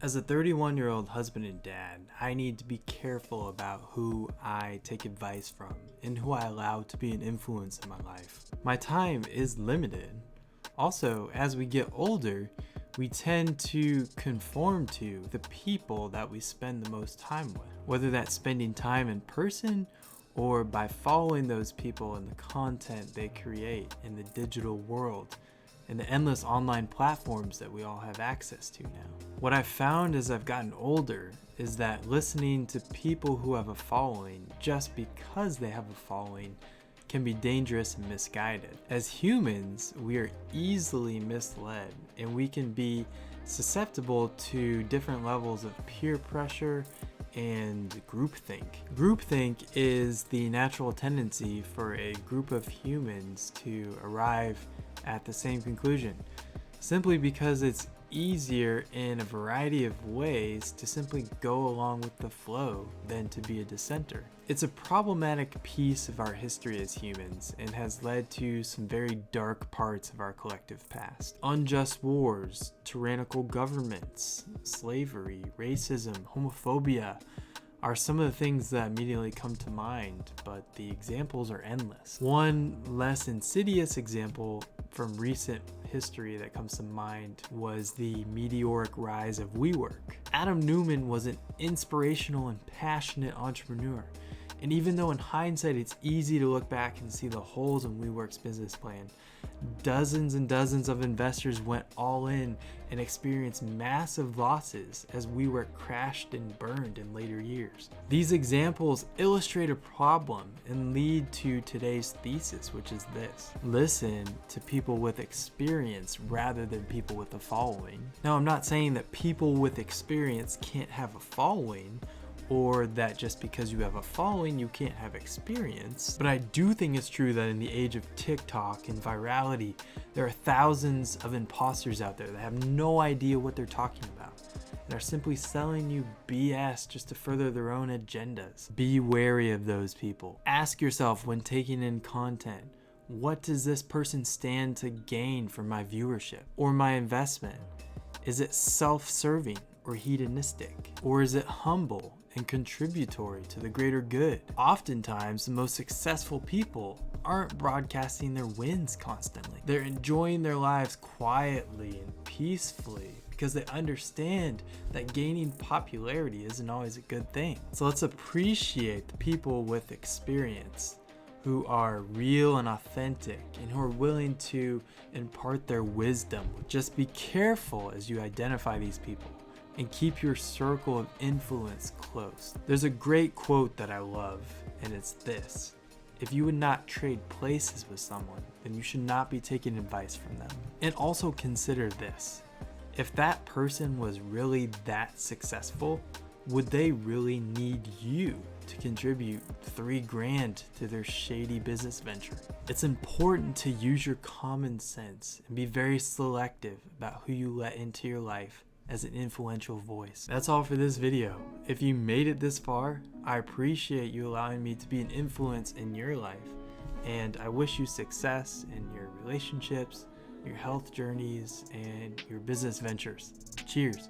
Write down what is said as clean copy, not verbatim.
As a 31-year-old husband and dad, I need to be careful about who I take advice from and who I allow to be an influence in my life. My time is limited. Also, as we get older, we tend to conform to the people that we spend the most time with, whether that's spending time in person or by following those people and the content they create in the digital world and the endless online platforms that we all have access to now. What I've found as I've gotten older is that listening to people who have a following just because they have a following can be dangerous and misguided. As humans, we are easily misled and we can be susceptible to different levels of peer pressure and groupthink. Groupthink is the natural tendency for a group of humans to arrive at the same conclusion, simply because it's easier in a variety of ways to simply go along with the flow than to be a dissenter. It's a problematic piece of our history as humans and has led to some very dark parts of our collective past. Unjust wars, tyrannical governments, slavery, racism, homophobia are some of the things that immediately come to mind, but the examples are endless. One less insidious example from recent history that comes to mind was the meteoric rise of WeWork. Adam Neumann was an inspirational and passionate entrepreneur. And even though in hindsight it's easy to look back and see the holes in WeWork's business plan, dozens and dozens of investors went all in and experienced massive losses as WeWork crashed and burned in later years. These examples illustrate a problem and lead to today's thesis, which is this: listen to people with experience rather than people with a following. Now, I'm not saying that people with experience can't have a following, or that just because you have a following, you can't have experience. But I do think it's true that in the age of TikTok and virality, there are thousands of imposters out there that have no idea what they're talking about and are simply selling you BS just to further their own agendas. Be wary of those people. Ask yourself when taking in content, what does this person stand to gain from my viewership or my investment? Is it self-serving or hedonistic? Or is it humble and contributory to the greater good? Oftentimes, the most successful people aren't broadcasting their wins constantly. They're enjoying their lives quietly and peacefully because they understand that gaining popularity isn't always a good thing. So let's appreciate the people with experience who are real and authentic and who are willing to impart their wisdom. Just be careful as you identify these people and keep your circle of influence close. There's a great quote that I love, and it's this: if you would not trade places with someone, then you should not be taking advice from them. And also consider this: if that person was really that successful, would they really need you to contribute $3,000 to their shady business venture? It's important to use your common sense and be very selective about who you let into your life as an influential voice. That's all for this video. If you made it this far, I appreciate you allowing me to be an influence in your life, and I wish you success in your relationships, your health journeys, and your business ventures. Cheers.